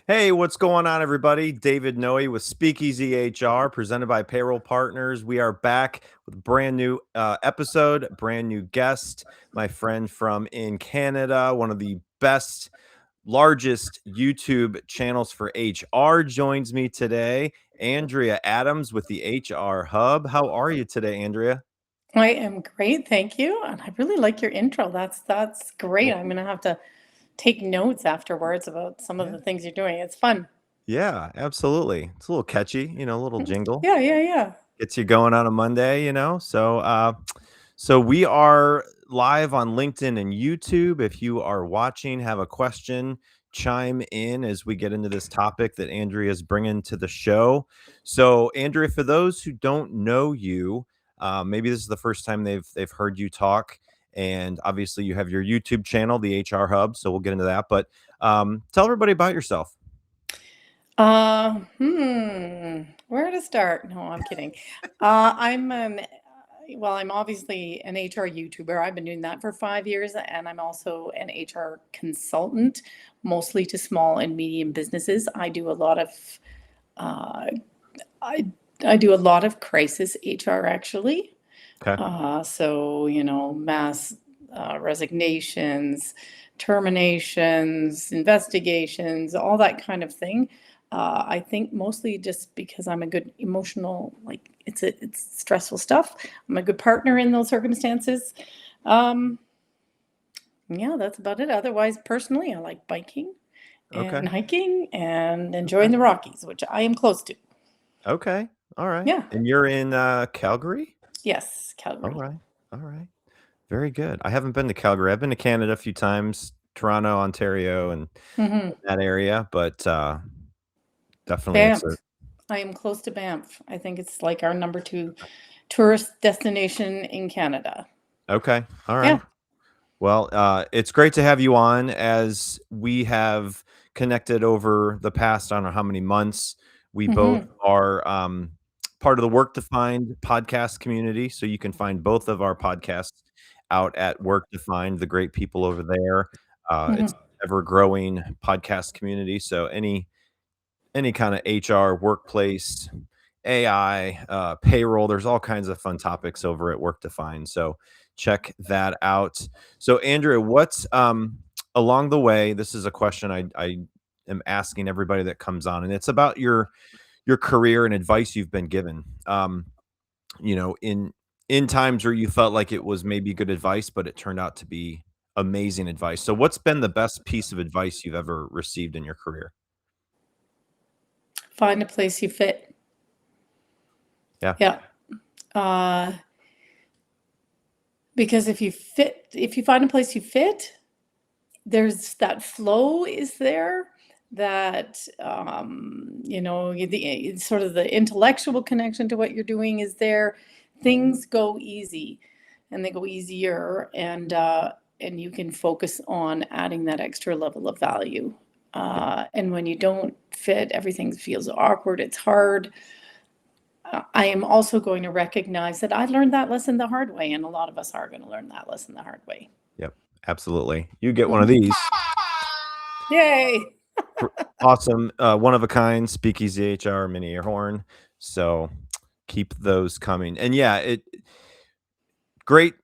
Hey, what's going on, everybody? David Noe with Speakeasy HR, presented by Payroll Partners. We are back with a brand new episode, brand new guest, my friend from in Canada, one of the best, largest YouTube channels for HR, joins me today. Andrea Adams with the HR Hub. How are you today, Andrea? I am great, thank you. And I really like your intro. That's great. Well, I'm gonna have to take notes afterwards about some of yeah, the things you're doing. It's fun. yeah, absolutely. It's a little catchy, a little jingle. Yeah, yeah, yeah. Gets you going on a Monday. So we are live on LinkedIn and YouTube. If you are watching, have a question, chime in as we get into this topic that Andrea is bringing to the show. So, Andrea, for those who don't know you, maybe this is the first time they've heard you talk, and obviously you have your YouTube channel, the HR Hub. So we'll get into that. But tell everybody about yourself. Where to start? No, I'm kidding. I'm obviously an HR YouTuber. I've been doing that for 5 years, and I'm also an HR consultant, mostly to small and medium businesses. Uh, I I do a lot of crisis HR actually. Okay. Mass resignations, terminations, investigations, all that kind of thing. I think mostly just because I'm a good emotional, like it's stressful stuff. I'm a good partner in those circumstances. Um, yeah, that's about it. Otherwise, personally, I like biking Okay. and hiking and Okay. enjoying the Rockies, which I am close to. Okay. All right. Yeah. And you're in Calgary? Yes, All Calgary. right. All right. Very good. I haven't been to Calgary. I've been to Canada a few times, Toronto, Ontario, and Hmm. that area, but definitely it's a Banff. I am close to Banff. I think it's like our number two tourist destination in Canada. okay. All Yeah. right. Well, it's great to have you on as we have connected over the past, I don't know how many months. We both Hmm. are part of the Work Defined podcast community. So you can find both of our podcasts out at Work Defined, the great people over there. It's Hmm. ever growing podcast community. So any kind of HR, workplace, AI, payroll. There's all kinds of fun topics over at Work Defined. So check that out. So Andrea, what's along the way? This is a question I am asking everybody that comes on, and it's about your career and advice you've been given. You know, in times where you felt like it was maybe good advice, but it turned out to be amazing advice. So what's been the best piece of advice you've ever received in your career? Find a place you fit. Yeah. Yeah. Uh, because if you find a place you fit, there's that flow is there that the sort of the intellectual connection to what you're doing is there. Things go easy and they go easier, and you can focus on adding that extra level of value. And when you don't fit, everything feels awkward, it's hard. I am also going to recognize that I learned that lesson the hard way, and a lot of us are going to learn that lesson the hard way. Yep, absolutely. You get one of Mhm. these. Yay. Pr Awesome, one of a kind Speakeasy HR mini air horn, so keep those coming, and yeah, great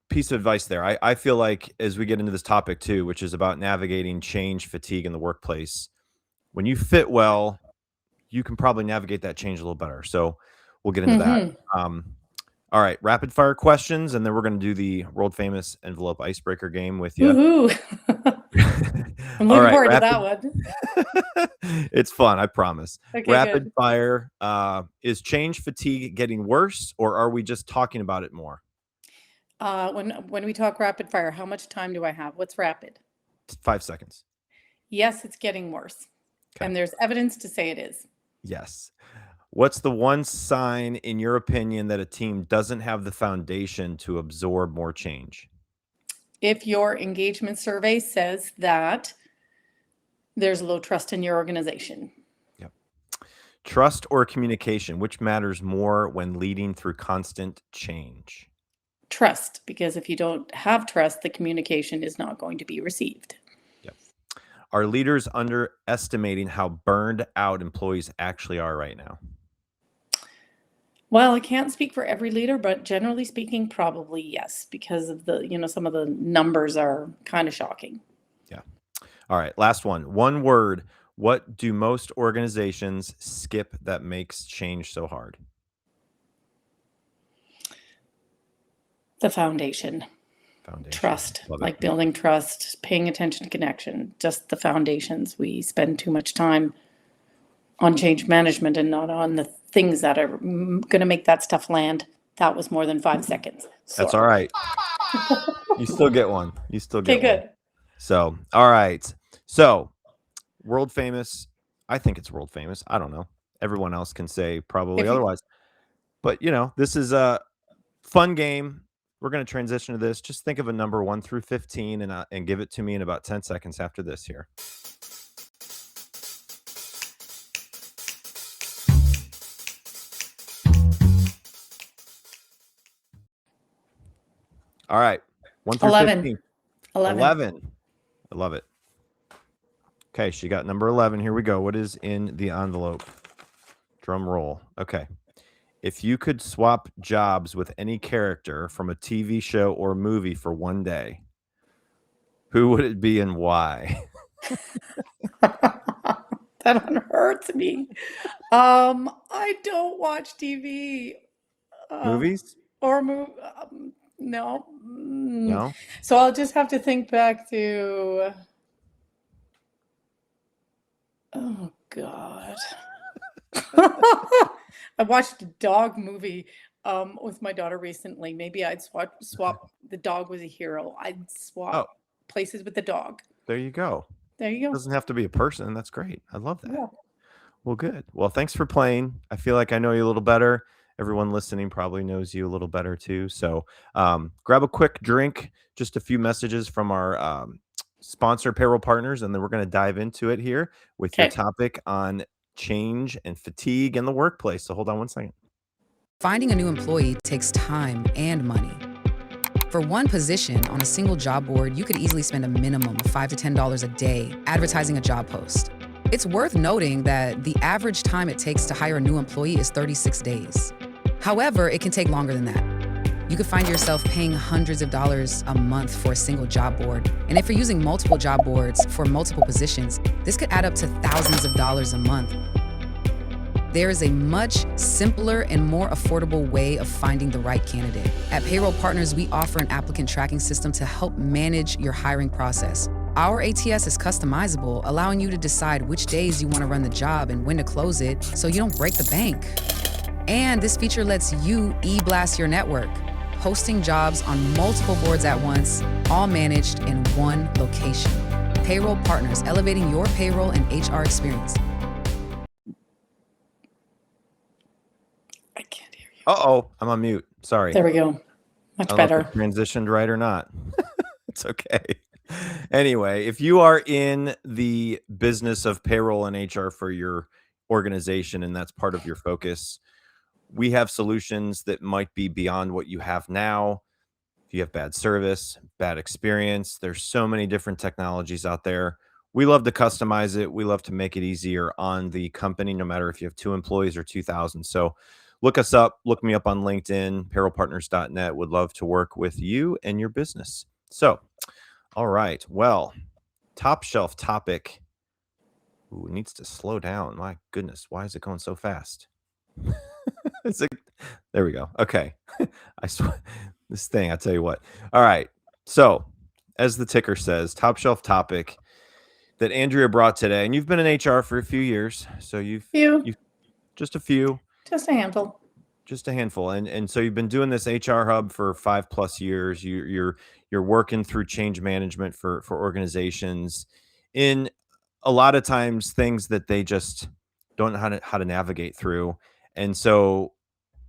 piece of advice there. I feel like as we get into this topic too, which is about navigating change fatigue in the workplace, when you fit well, you can probably navigate that change a little better, so we'll get into that. Hmm. Um, all right, rapid fire questions, and then we're gonna do the world famous envelope icebreaker game with you. Woohoo. I'm All looking right, forward to that rapid one. it's fun, I promise. Okay, Rapid good. fire, is change fatigue getting worse, or are we just talking about it more? When we talk rapid fire, how much time do I have? What's rapid? 5 seconds. Yes, it's getting worse. Okay. And there's evidence to say it is. Yes. What's the one sign, in your opinion, that a team doesn't have the foundation to absorb more change? If your engagement survey says that there's low trust in your organization, Yep. Trust or communication, which matters more when leading through constant change? trust, because if you don't have trust, the communication is not going to be received. Yep. Are leaders underestimating how burned out employees actually are right now? Well, I can't speak for every leader, but generally speaking, probably yes, because of some of the numbers are kind of shocking. Yeah. All right. Last one. One word. What do most organizations skip that makes change so hard? The foundation, Foundation. trust, Love it. like building trust, paying attention to connection, just the foundations. We spend too much time on change management and not on the things that are going to make that stuff land. That was more than 5 seconds. That's all Sorry. right. You still get one. You still Okay, get one. good. So, all right. So, world famous. I think it's world famous. I don't know. Everyone else can say probably If you, otherwise. But, this is a fun game. We're going to transition to this. Just think of a number 1 through 15 and give it to me in about 10 seconds after this here. All right. 1 through 11. 15. 11. 11. I love it. Okay, she got number 11. Here we go. What is in the envelope? Drum roll. Okay. If you could swap jobs with any character from a TV show or movie for one day, who would it be and why? That one hurts me. I don't watch TV Movies? or move. No. No? So I'll just have to think back to. Oh God. I watched a dog movie with my daughter recently. Maybe I'd swap. The dog was a hero. I'd Oh, swap places with the dog. there you go. There you go. Doesn't have to be a person. That's great. I love that. Yeah. Well, good. Well, thanks for playing. I feel like I know you a little better. Everyone listening probably knows you a little better too. So grab a quick drink, just a few messages from our sponsor payroll partners, and then we're going to dive into it here with your Okay. topic on change and fatigue in the workplace. So hold on one second. Finding a new employee takes time and money. For one position on a single job board, you could easily spend a minimum of $5 to $10 a day advertising a job post. It's worth noting that the average time it takes to hire a new employee is 36 days. However, it can take longer than that. You could find yourself paying hundreds of dollars a month for a single job board. And if you're using multiple job boards for multiple positions, this could add up to thousands of dollars a month. There is a much simpler and more affordable way of finding the right candidate. At Payroll Partners, we offer an applicant tracking system to help manage your hiring process. Our ATS is customizable, allowing you to decide which days you want to run the job and when to close it so you don't break the bank. And this feature lets you e-blast your network, posting jobs on multiple boards at once, all managed in one location. Payroll Partners, elevating your payroll and HR experience. I can't hear you. Uh-oh, I'm on mute. Sorry. There we go. Much I don't know better. if it transitioned right or not. It's okay. Anyway, if you are in the business of payroll and HR for your organization and that's part of your focus, we have solutions that might be beyond what you have now. If you have bad service, bad experience, there's so many different technologies out there. We love to customize it. We love to make it easier on the company, no matter if you have 2 employees or 2,000. So look us up, look me up on LinkedIn, payrollpartners.net. Would love to work with you and your business. So, all right. Well, top shelf topic. Ooh, it needs to slow down. My goodness, why is it going so fast? It's like, there we go. Okay. I swear, this thing, I tell you what. All right. So, as the ticker says, top shelf topic that Andrea brought today, and you've been in HR for a few years, so you've just a few, Just a handful. just a handful, and so you've been doing this HR hub for 5+ years. You're working through change management for organizations in a lot of times things that they just don't know how to navigate through. And so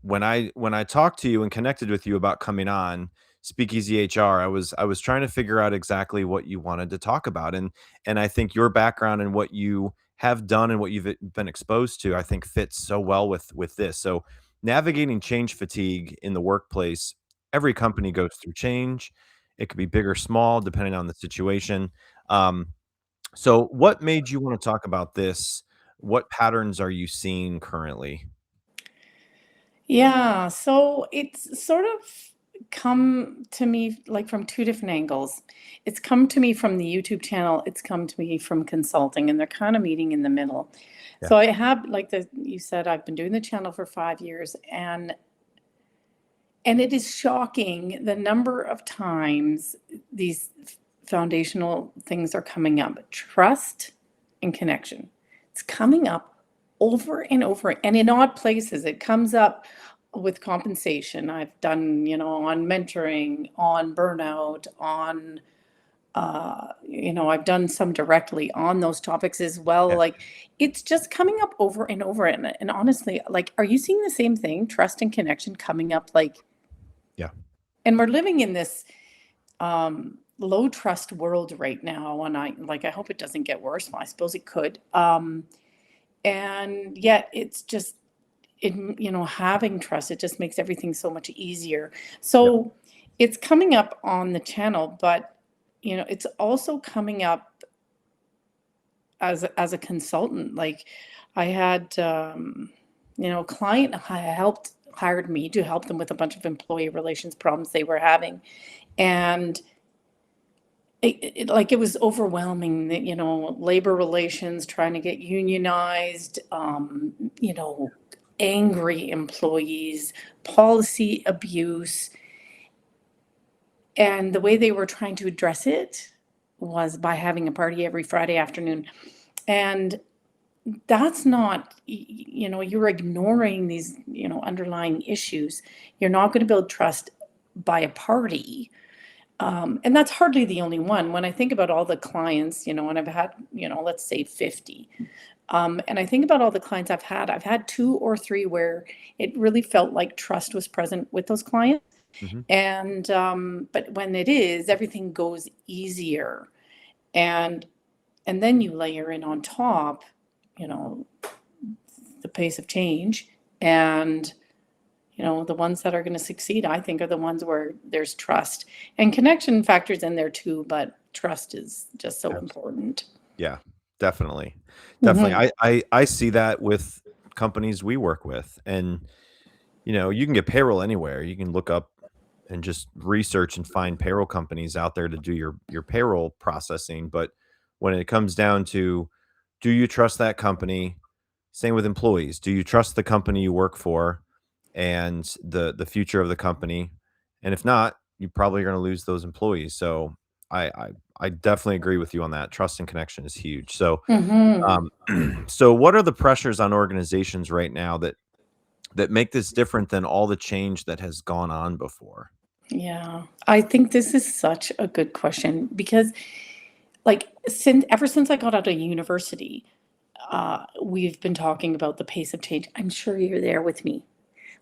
when I talked to you and connected with you about coming on Speakeasy HR, I was trying to figure out exactly what you wanted to talk about, and I think your background and what you have done and what you've been exposed to, I think fits so well with this. So navigating change fatigue in the workplace, every company goes through change. It could be big or small, depending on the situation. Um, so what made you want to talk about this? What patterns are you seeing currently? Yeah, so it's sort of come to me like from two different angles. It's come to me from the YouTube channel, it's come to me from consulting, and they're kind of meeting in the middle. Yeah. So I have, like you said, I've been doing the channel for 5 years, and it is shocking the number of times these foundational things are coming up. Trust and connection. It's coming up over and over, and in odd places. It comes up with compensation. I've done, on mentoring, on burnout, on, I've done some directly on those topics as well. Yeah. Like, it's just coming up over and over. And honestly, like, are you seeing the same thing? Trust and connection coming up, like, Yeah. and we're living in this low trust world right now, and I hope it doesn't get worse. Well, I suppose it could. And yet it's just having trust, it just makes everything so much easier. Yep. So it's coming up on the channel, but it's also coming up as a consultant. Like, I had a client hired me to help them with a bunch of employee relations problems they were having. And it was overwhelming that, labor relations, trying to get unionized, angry employees, policy abuse. And the way they were trying to address it was by having a party every Friday afternoon. And that's not, you're ignoring these, underlying issues. You're not going to build trust by a party. And that's hardly the only one. When I think about all the clients, and I've had, let's say 50. And I think about all the clients I've had 2 or 3 where it really felt like trust was present with those clients. Mhm. And, but when it is, everything goes easier. And, and then you layer in on top, you know, the pace of change, and the ones that are going to succeed, I think, are the ones where there's trust, and connection factors in there too, but trust is just so Abs important. Yeah, definitely. Definitely. Hmm. I see that with companies we work with, and, you can get payroll anywhere. You can look up and just research and find payroll companies out there to do your payroll processing, but when it comes down to, do you trust that company? Same with employees. Do you trust the company you work for and the future of the company? And if not, you probably are going to lose those employees. So I definitely agree with you on that. Trust and connection is huge. So Hmm. um, so what are the pressures on organizations right now that make this different than all the change that has gone on before? Yeah, I think this is such a good question because, like, ever since I got out of university, we've been talking about the pace of change. I'm sure you're there with me.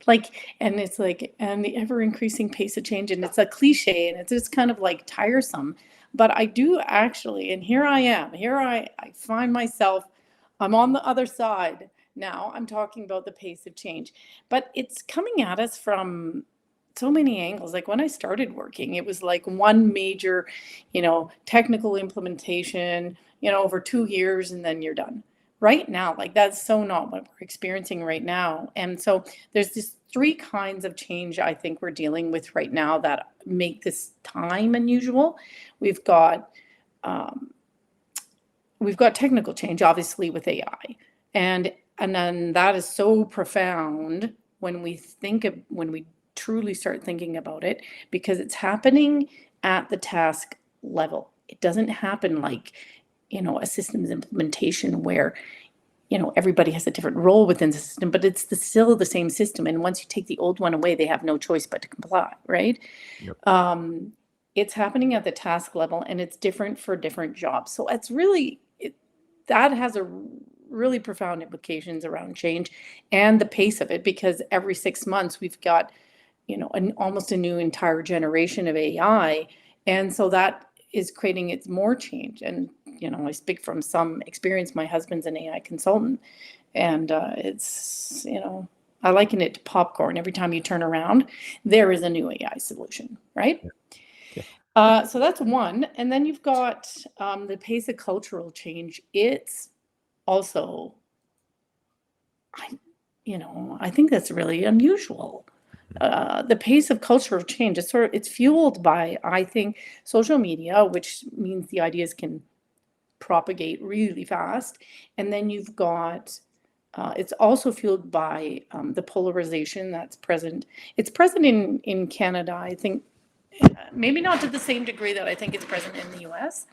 Like, and it's like, and the ever increasing pace of change, and it's a cliche, and it's just kind of like tiresome. But I do actually, and here I am, I find myself, I'm on the other side now. I'm talking about the pace of change, but it's coming at us from so many angles. Like, when I started working, it was like one major, technical implementation, over 2 years, and then you're done. Right now, like, that's so not what we're experiencing right now. And so there's this 3 kinds of change I think we're dealing with right now that make this time unusual. We've got um, we've got technical change, obviously, with AI, and then that is so profound when when we truly start thinking about it, because it's happening at the task level. It doesn't happen like, a systems implementation where, everybody has a different role within the system, but it's still the same system. And once you take the old one away, they have no choice but to comply, right? Yep. Um, it's happening at the task level, and it's different for different jobs. So it's really, that has a really profound implications around change and the pace of it, because every 6 months we've got, almost a new entire generation of AI. And so that is creating it's more change. And, I speak from some experience. My husband's an AI consultant, and it's, I liken it to popcorn. Every time you turn around, there is a new AI solution, right? Yeah. So that's one. And then you've got the pace of cultural change. It's also, I think that's really unusual. The pace of cultural change is it's fueled by, I think, social media, which means the ideas can propagate really fast. And then you've got, it's also fueled by the polarization that's present. It's present in Canada, I think, maybe not to the same degree that I think it's present in the US,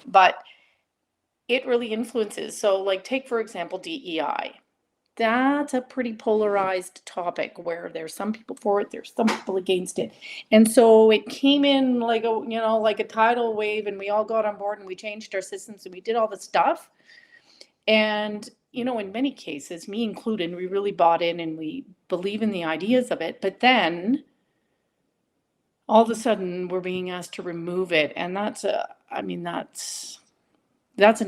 but it really influences. So, like, take, for example, DEI. That's a pretty polarized topic where there's some people for it, there's some people against it. And so it came in like a tidal wave, and we all got on board and we changed our systems and we did all the stuff. And, in many cases, me included, we really bought in and we believe in the ideas of it. But then all of a sudden we're being asked to remove it. And that's an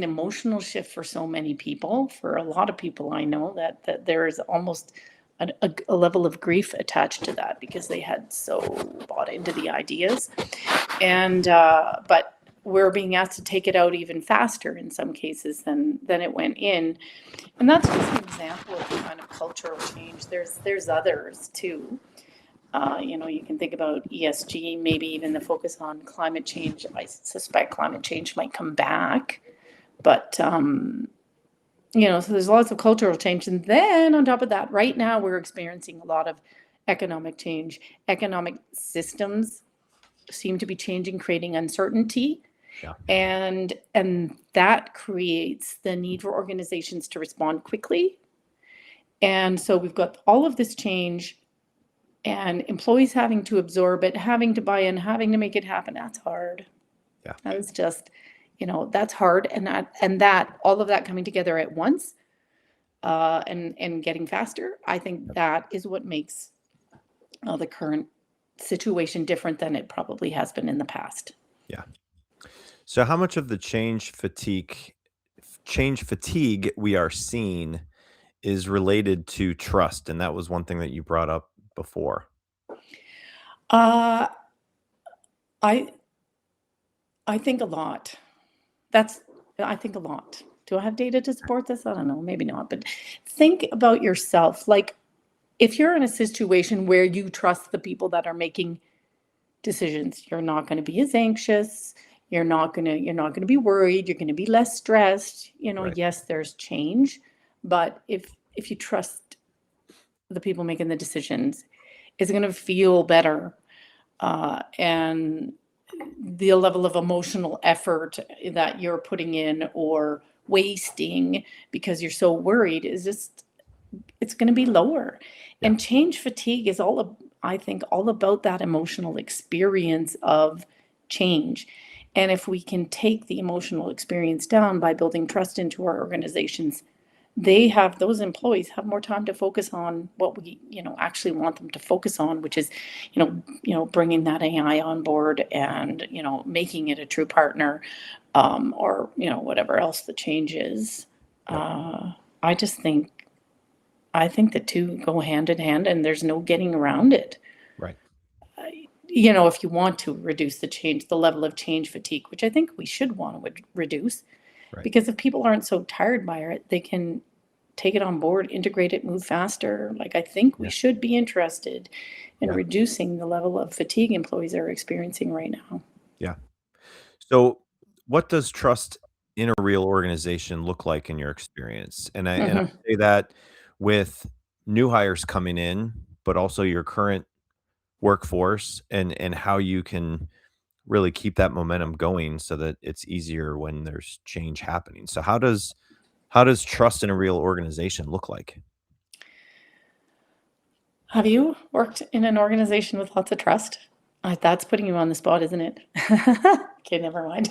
emotional shift for so many people. For a lot of people I know, that there is almost a level of grief attached to that because they had so bought into the ideas. And but we're being asked to take it out even faster in some cases than it went in. And that's just an example of the kind of cultural change. There's others too. You can think about ESG, maybe even the focus on climate change. I suspect climate change might come back. But, so there's lots of cultural change. And then on top of that, right now we're experiencing a lot of economic change. Economic systems seem to be changing, creating uncertainty. Yeah. And that creates the need for organizations to respond quickly. And so we've got all of this change and employees having to absorb it, having to buy in, having to make it happen. That's hard. Yeah. That is just, that's hard. And that all of that coming together at once and getting faster, I think that is what makes the current situation different than it probably has been in the past. Yeah. So how much of the change fatigue we are seeing is related to trust? And that was one thing that you brought up before. Uh, I think a lot. I think a lot. Do I have data to support this? I don't know, maybe not. But think about yourself. Like, if you're in a situation where you trust the people that are making decisions, you're not going to be as anxious. You're not going to be worried. You're going to be less stressed. Right. Yes, there's change, but if you trust the people making the decisions, it's going to feel better. And the level of emotional effort that you're putting in or wasting because you're so worried it's going to be lower. Yeah. And change fatigue is I think all about that emotional experience of change. And if we can take the emotional experience down by building trust into our organizations, those employees have more time to focus on what we, actually want them to focus on, which is, bringing that AI on board and, making it a true partner, or, whatever else the change is. I think the two go hand in hand and there's no getting around it. Right. If you want to reduce the level of change fatigue, which I think we should want to reduce. Right. Because if people aren't so tired by it, they can take it on board, integrate it, move faster. Like, I think we should be interested in reducing the level of fatigue employees are experiencing right now. Yeah. So what does trust in a real organization look like in your experience? And I say that with new hires coming in, but also your current workforce and how you can really keep that momentum going so that it's easier when there's change happening. So how does trust in a real organization look like? Have you worked in an organization with lots of trust? That's putting you on the spot, isn't it? Okay, never mind.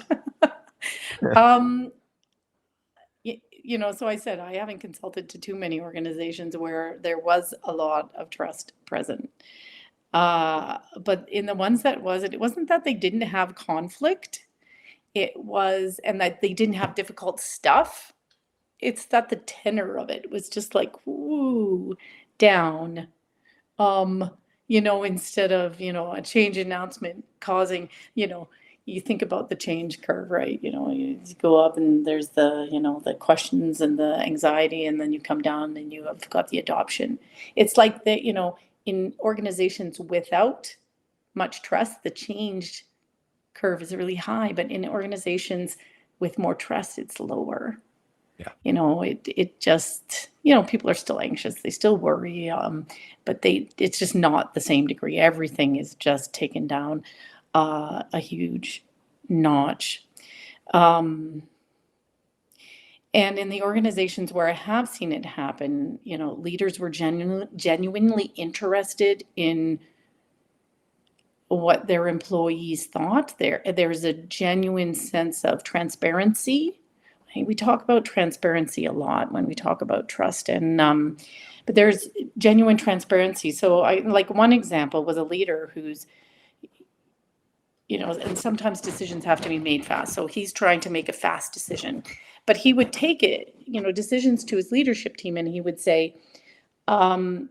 So I said I haven't consulted to too many organizations where there was a lot of trust present. But in the ones it wasn't that they didn't have conflict. And that they didn't have difficult stuff. It's that the tenor of it was just like, ooh, down, um, instead of, a change announcement causing, you think about the change curve, right? You go up and there's the questions and the anxiety, and then you come down and you have got the adoption. It's like that, in organizations without much trust, the change curve is really high, but in organizations with more trust, it's lower. Yeah. It just, people are still anxious, they still worry, but it's just not the same degree. Everything is just taken down a huge notch. Um, and in the organizations where I have seen it happen, leaders were genuinely interested in what their employees thought. There's a genuine sense of transparency. We talk about transparency a lot when we talk about trust, and but there's genuine transparency. So I like one example was a leader who's, and sometimes decisions have to be made fast. So he's trying to make a fast decision, but he would take it, decisions to his leadership team, and he would say, um,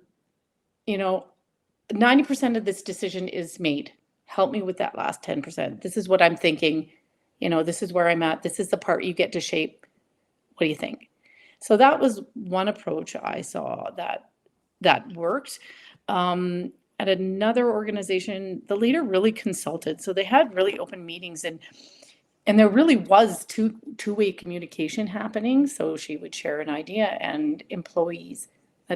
90% of this decision is made. Help me with that last 10%. This is what I'm thinking. This is where I'm at. This is the part you get to shape. What do you think? So that was one approach I saw that worked. At another organization, the leader really consulted. So they had really open meetings, and there really was two-way communication happening. So she would share an idea, and employees,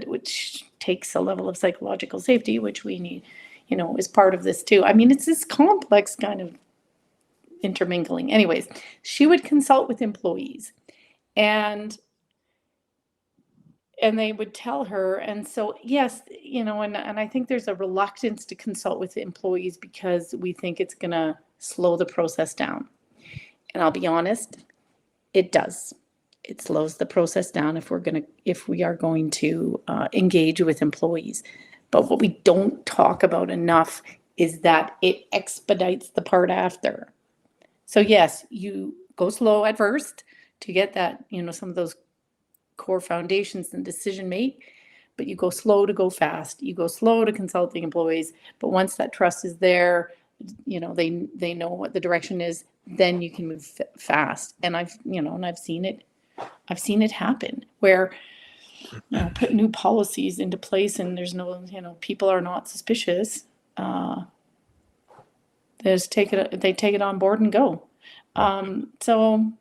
which takes a level of psychological safety, which we need, is part of this too. I mean, it's this complex kind of intermingling. Anyways, she would consult with employees, and they would tell her. And so, yes, and I think there's a reluctance to consult with employees because we think it's going to slow the process down. And I'll be honest, it does. It slows the process down if we are going to engage with employees. But what we don't talk about enough is that it expedites the part after. So yes, you go slow at first to get that, some of those core foundations and decision make, but you go slow to go fast. You go slow to consult the employees, but once that trust is there, they know what the direction is, then you can move fast. And I've seen it happen where put new policies into place, and there's no, people are not suspicious. They take it on board and go. So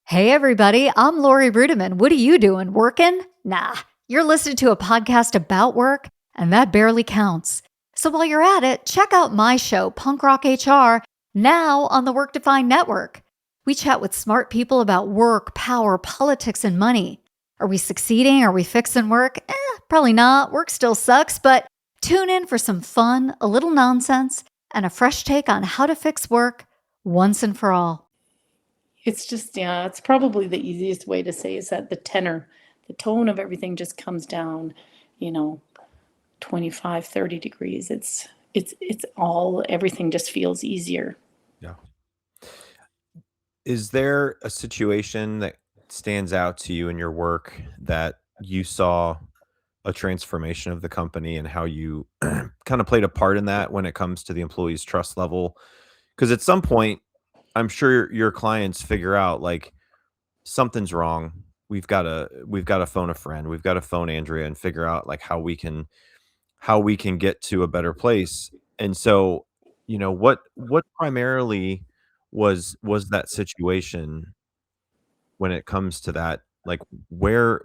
Hey, everybody, I'm Lori Rudiman. What are you doing? Working? Nah, you're listening to a podcast about work, and that barely counts. So while you're at it, check out my show, Punk Rock HR, now on the Work Defined Network. We chat with smart people about work, power, politics, and money. Are we succeeding? Are we fixing work? Probably not. Work still sucks, but tune in for some fun, a little nonsense, and a fresh take on how to fix work once and for all. it's just, yeah, it's probably the easiest way to say is that the tone of everything just comes down, 25, 30 degrees. It's all, everything just feels easier. Yeah. Is there a situation that stands out to you in your work that you saw a transformation of the company and how you kind of played a part in that when it comes to the employees' trust level? Because at some point, I'm sure your clients figure out like something's wrong. We've got to phone a friend. We've got to phone Andrea and figure out like how we can get to a better place. And so, what primarily was that situation when it comes to that? Like where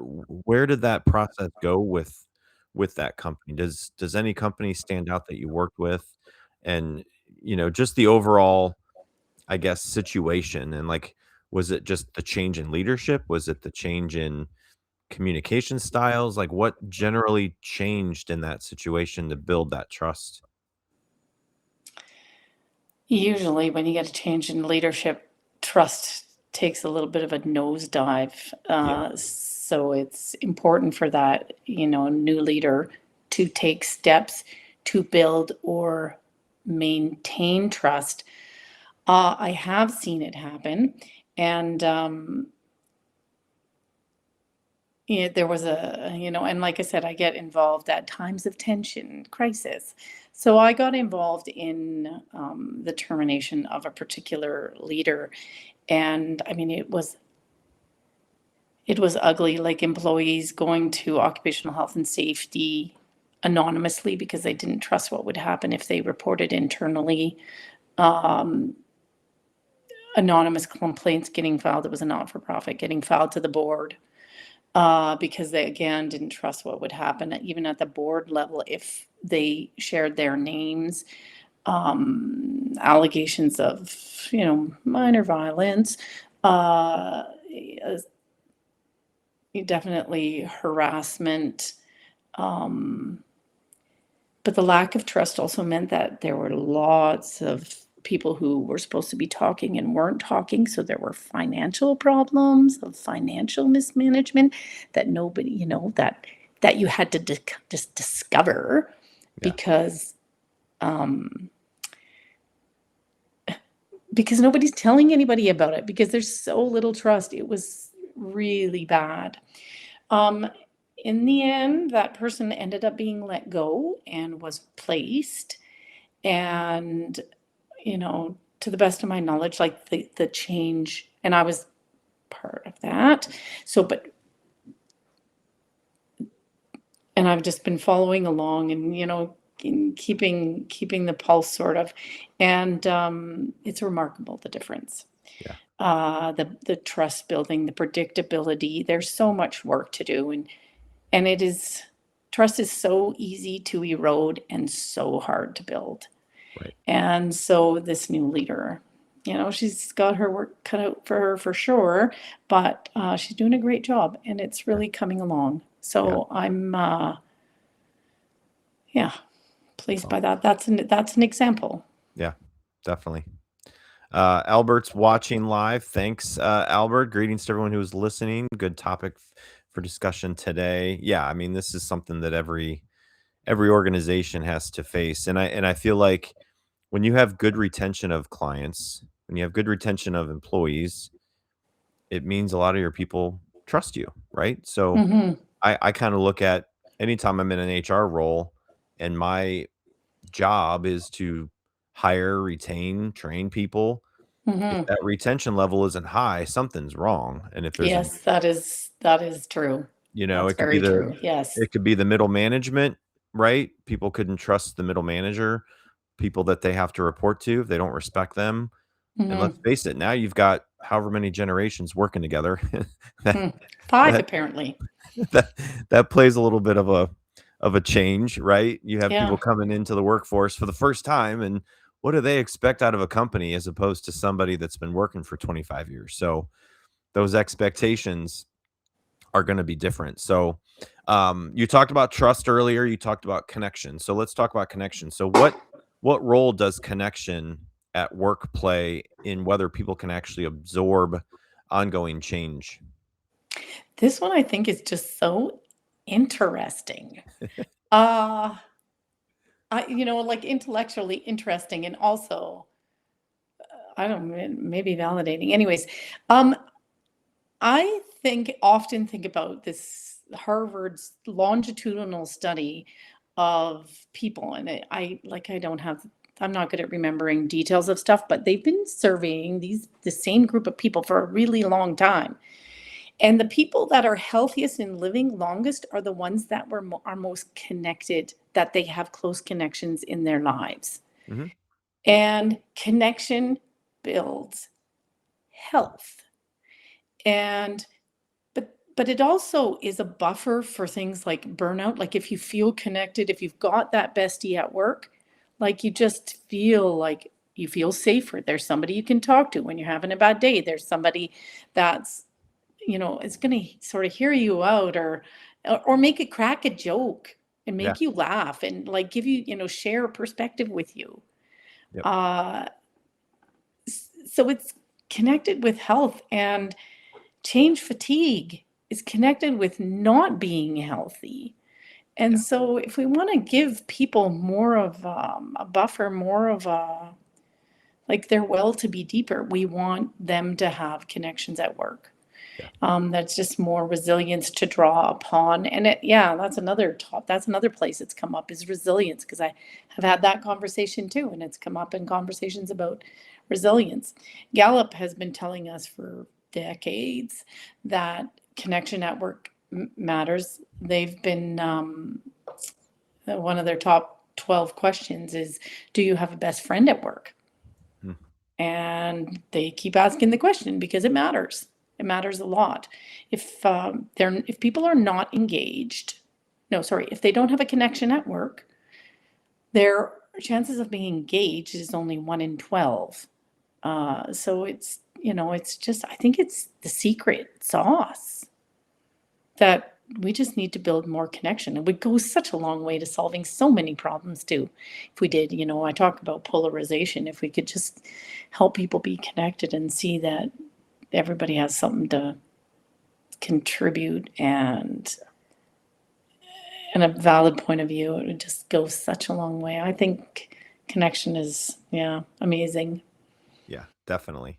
did that process go with that company? Does any company stand out that you worked with? And just the overall, I guess, situation, and like, was it just the change in leadership? Was it the change in communication styles? Like, what generally changed in that situation to build that trust? Usually when you get a change in leadership, trust takes a little bit of a nosedive. Yeah. So it's important for that, new leader to take steps to build or maintain trust. I have seen it happen, and Yeah, there was and like I said, I get involved at times of tension, crisis. So I got involved in the termination of a particular leader, and I mean, it was ugly. Like employees going to occupational health and safety anonymously because they didn't trust what would happen if they reported internally. Um, Anonymous complaints getting filed. It was a not-for-profit getting filed to the board because they again didn't trust what would happen even at the board level if they shared their names. Allegations of minor violence, uh, definitely harassment. Um, but the lack of trust also meant that there were lots of people who were supposed to be talking and weren't talking. So there were financial problems of financial mismanagement that nobody, that you had to just discover Yeah. because nobody's telling anybody about it because there's so little trust. It was really bad. Um, in the end, that person ended up being let go and was placed. And, to the best of my knowledge, like the change, and I was part of that. So, and I've just been following along and, keeping the pulse sort of. And it's remarkable, the difference. Yeah. The trust building, the predictability. There's so much work to do, and trust is so easy to erode and so hard to build. Right. And so this new leader, she's got her work cut out for her for sure, but she's doing a great job and it's really coming along. So I'm, pleased by that. That's an example. Yeah, definitely. Albert's watching live. Thanks, Albert. Greetings to everyone who is listening. Good topic for discussion today. Yeah, I mean, this is something that every organization has to face, and I feel like when you have good retention of clients, when you have good retention of employees, it means a lot of your people trust you, right? So Mm-hmm. I kind of look at anytime I'm in an HR role, and my job is to hire, retain, train people. If Mm-hmm. that retention level isn't high, something's wrong. And if there's a, Yes, that is true. That's it could be very true. Yes. the middle management, right? People couldn't trust the middle manager, people that they have to report to if they don't respect them. And let's Mm-hmm. face it, now you've got however many generations working together. that, 5 that apparently. that that plays a little bit of a change, right? You have Yeah. people coming into the workforce for the first time, and what do they expect out of a company as opposed to somebody that's been working for 25 years? So those expectations are going to be different. So you talked about trust earlier, you talked about connection. So let's talk about connection. So what role does connection at work play in whether people can actually absorb ongoing change? This one I think is just so interesting. Uh, like intellectually interesting and also, I don't know, maybe validating. Anyways, um, I often think about this Harvard's longitudinal study of people, and I'm not good at remembering details of stuff, but they've been surveying the same group of people for a really long time. And the people that are healthiest and living longest are the ones that are most connected, that they have close connections in their lives. Hmm. And connection builds health. And but it also is a buffer for things like burnout. Like if you feel connected, if you've got that bestie at work, like you just feel like you feel safer. There's somebody you can talk to when you're having a bad day. There's somebody that's is going to sort of hear you out or make it crack a joke and Yeah. make you laugh and like give you, share a perspective with you. Yep. So it's connected with health, and change fatigue is connected with not being healthy. And so if we want to give people more of a buffer, more of like their well to be deeper, we want them to have connections at work. Yeah. That's just more resilience to draw upon. And that's another place it's come up is resilience, because I have had that conversation too, and it's come up in conversations about resilience. Gallup has been telling us for decades that connection at work matters. They've been one of their top 12 questions is, do you have a best friend at work? Hmm. And they keep asking the question because it matters. It matters a lot. If people are not engaged, no, sorry, if they don't have a connection at work, their chances of being engaged is only 1 in 12. So it's just, I think it's the secret sauce that we just need to build more connection. It would go such a long way to solving so many problems too. If we did, I talk about polarization. If we could just help people be connected and see that everybody has something to contribute and a valid point of view, it would just go such a long way. I think connection is, amazing. Yeah, definitely.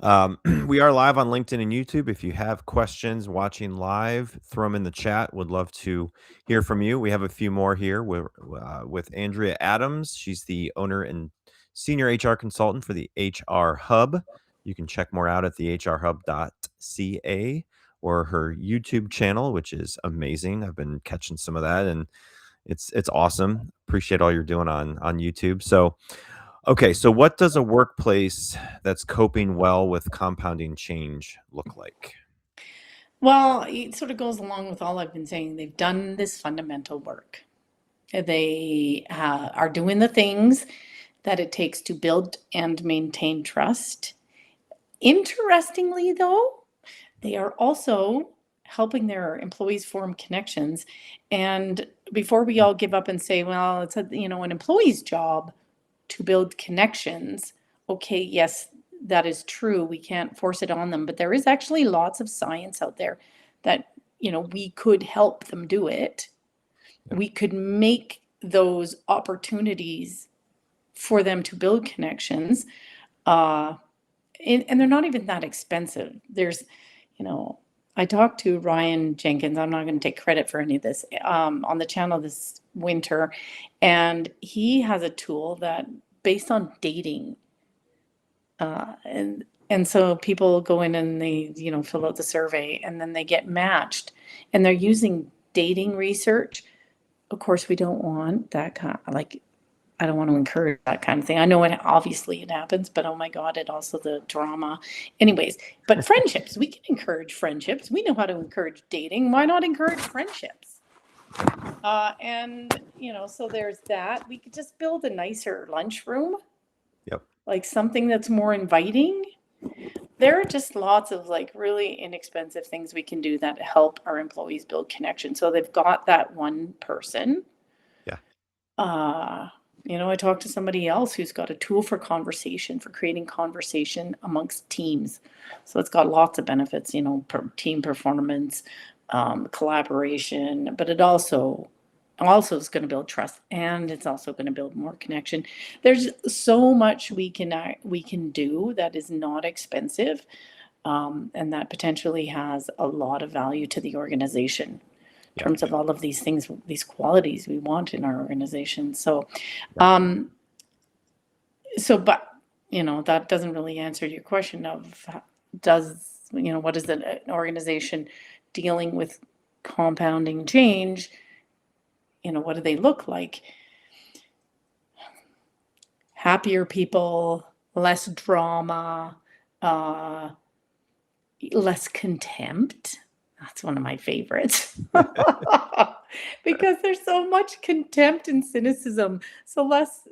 We are live on LinkedIn and YouTube. If you have questions watching live, throw them in the chat. Would love to hear from you. We have a few more here with Andrea Adams. She's the owner and senior HR consultant for the HR Hub. You can check more out at the hrhub.ca or her YouTube channel, which is amazing. I've been catching some of that, and it's awesome. Appreciate all you're doing on YouTube. So, okay, so what does a workplace that's coping well with compounding change look like? Well, it sort of goes along with all I've been saying. They've done this fundamental work. They are doing the things that it takes to build and maintain trust. Interestingly, though, they are also helping their employees form connections. And before we all give up and say, well, it's an employee's job to build connections. Okay, yes, that is true. We can't force it on them, but there is actually lots of science out there that, we could help them do it. Yep. We could make those opportunities for them to build connections. And they're not even that expensive. There's, I talked to Ryan Jenkins. I'm not going to take credit for any of this on the channel this winter. And he has a tool that based on dating. And so people go in and they, fill out the survey and then they get matched and they're using dating research. Of course, we don't want that kind of, I don't want to encourage that kind of thing. I know obviously it happens, but oh my God, it also the drama. Anyways, but friendships, we can encourage friendships. We know how to encourage dating. Why not encourage friendships? So there's that. We could just build a nicer lunchroom. Yep. Like something that's more inviting. There are just lots of really inexpensive things we can do that help our employees build connection. So they've got that one person. Yeah. I talked to somebody else who's got a tool for conversation, for creating conversation amongst teams. So it's got lots of benefits, team performance, collaboration, but it also is going to build trust, and it's also going to build more connection. There's so much we can do that is not expensive, and that potentially has a lot of value to the organization. In terms of all of these things, these qualities we want in our organization. So, but that doesn't really answer your question of what is an organization dealing with compounding change? What do they look like? Happier people, less drama, less contempt. That's one of my favorites because there's so much contempt and cynicism. So less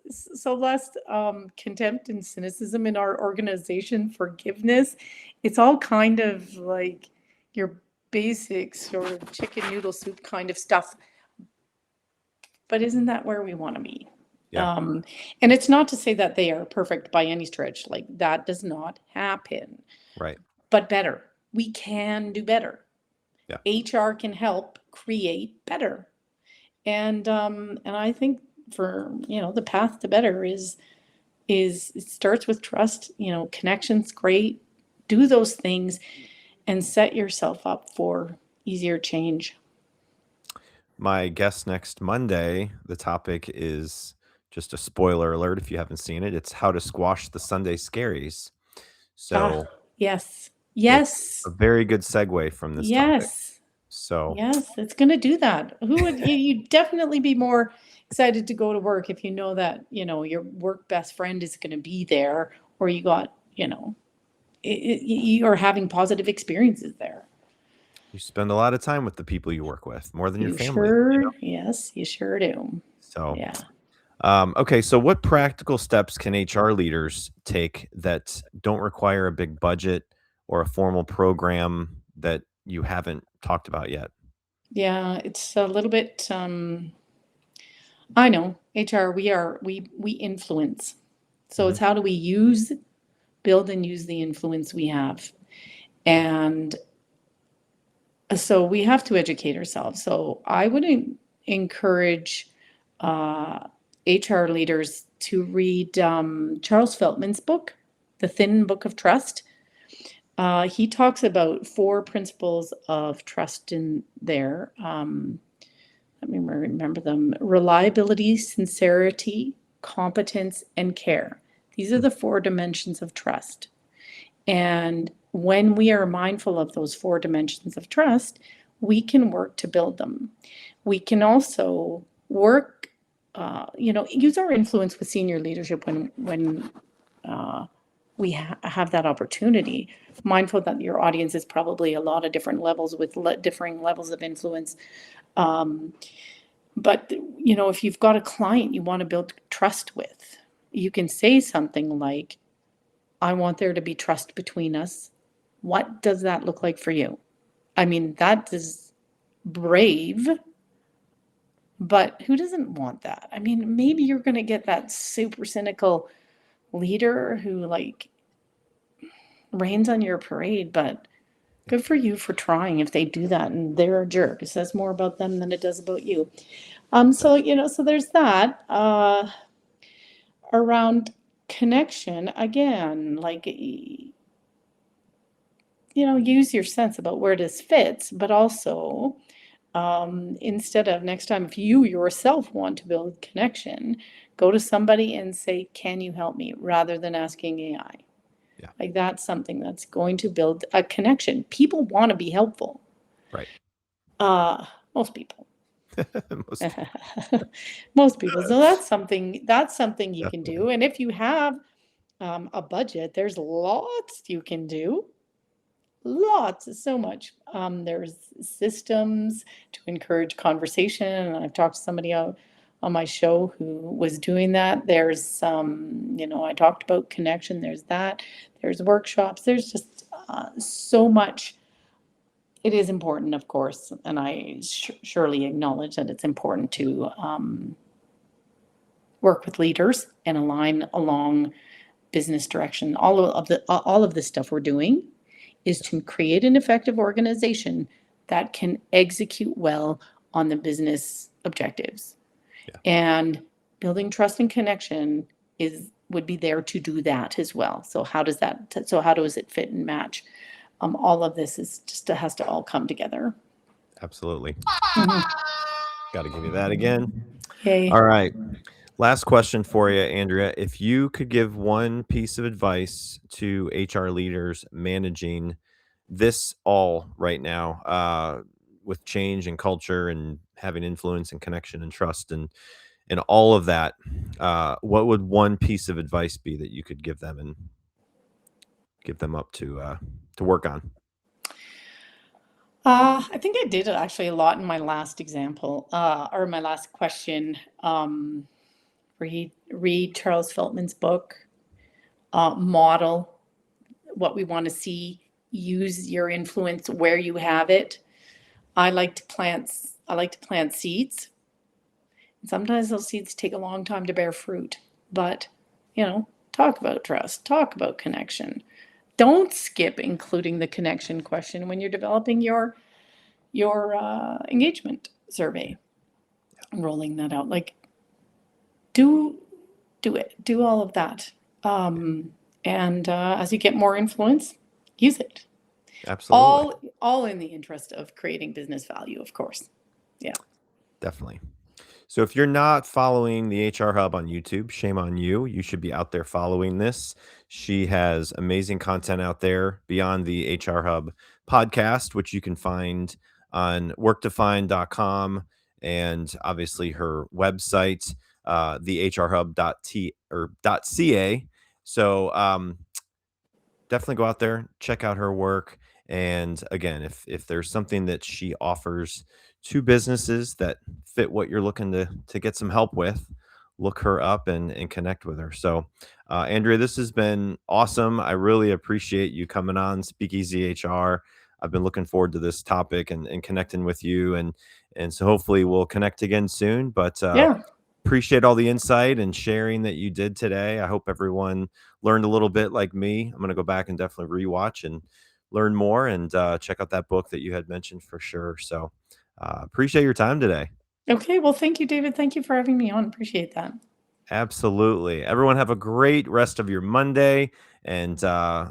contempt and cynicism in our organization. Forgiveness. It's all kind of like your basic sort of chicken noodle soup kind of stuff. But isn't that where we want to be? Yeah. And it's not to say that they are perfect by any stretch. That does not happen. Right. But better. We can do better. Yeah. HR can help create better. And I think for, the path to better is it starts with trust, connections, great. Do those things and set yourself up for easier change. My guest next Monday, the topic is just a spoiler alert if you haven't seen it. It's how to squash the Sunday scaries. Ah, So yes. it's Yes. a very good segue from this topic. Yes. So Yes, it's going to do that. Who would you'd definitely be more excited to go to work if you know that, your work best friend is going to be there, or you got, you're having positive experiences there. you spend a lot of time with the people you work with, more than your You family. sure? Yes, you sure do. So, Yeah. okay. So, what practical steps can HR leaders take that don't require a big budget or a formal program that you haven't talked about yet? Yeah, it's a little bit I know, HR, we influence. So Mhm. it's how do we build and use the influence we have. And so we have to educate ourselves. So I would encourage HR leaders to read Charles Feltman's book, The Thin Book of Trust. He talks about 4 principles of trust in there. Let me remember them: reliability, sincerity, competence, and care. These are the 4 dimensions of trust. And when we are mindful of those 4 dimensions of trust, we can work to build them. We can also work, use our influence with senior leadership when we have that opportunity. Mindful that your audience is probably a lot of different levels with differing levels of influence. But, if you've got a client you want to build trust with, you can say something like, I want there to be trust between us. What does that look like for you? I mean, that is brave, but who doesn't want that? I mean, maybe you're going to get that super cynical leader who rains on your parade, but good for you for trying if they do that and they're a jerk. It says more about them than it does about you. So there's that. Around connection, again, use your sense about where this fits, but also instead of next time, if you yourself want to build connection, go to somebody and say, can you help me, rather than asking AI. Yeah. Like, that's something that's going to build a connection. People want to be helpful. Right. Most people. Most Most people. So that's something you can do. And if you have a budget, there's lots you can do. Lots, so much. There's systems to encourage conversation, and I've talked to somebody on my show who was doing that. There's some, I talked about connection. There's that. There's workshops. There's just so much. It is important, of course, and I surely acknowledge that it's important to work with leaders and align along business direction. All of the stuff we're doing is to create an effective organization that can execute well on the business objectives. Yeah. And building trust and connection would be there to do that as well. So how does it fit and match? All of this has to all come together. Absolutely. Mhm. Got to give you that again. Yay. All right. Last question for you, Andrea. If you could give one piece of advice to HR leaders managing this all right now, with change and culture and having influence and connection and trust and all of that, what would one piece of advice be that you could give them and give them up to work on? I think I did it actually a lot in my last example, or my last question. Read Charles Feltman's book, model what we want to see, use your influence where you have it. I like to plant seeds. Sometimes those seeds take a long time to bear fruit, but talk about trust, talk about connection. Don't skip including the connection question when you're developing your engagement survey, rolling that out. Like, do it, do all of that. And as you get more influence, use it. Absolutely. All in the interest of creating business value, of course. Yeah. Definitely. So if you're not following the HR Hub on YouTube, shame on you. You should be out there following this. She has amazing content out there beyond the HR Hub podcast, which you can find on workdefine.com and obviously her website, the hrhub.ca. So definitely go out there, check out her work. And again, if there's something that she offers to businesses that fit what you're looking to get some help with, look her up and connect with her. So, Andrea, this has been awesome. I really appreciate you coming on Speakeasy HR. I've been looking forward to this topic and connecting with you, and so hopefully we'll connect again soon. But Yeah. appreciate all the insight and sharing that you did today. I hope everyone learned a little bit like me. I'm going to go back and definitely rewatch and learn more and check out that book that you had mentioned for sure. So appreciate your time today. Okay. Well, thank you, David. Thank you for having me on. Appreciate that. Absolutely. Everyone have a great rest of your Monday. And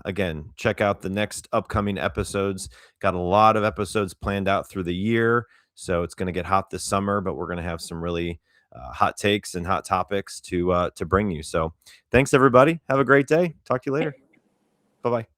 again, check out the next upcoming episodes. Got a lot of episodes planned out through the year. So it's going to get hot this summer, but we're going to have some really hot takes and hot topics to bring you. So thanks, everybody. Have a great day. Talk to you later. Bye-bye.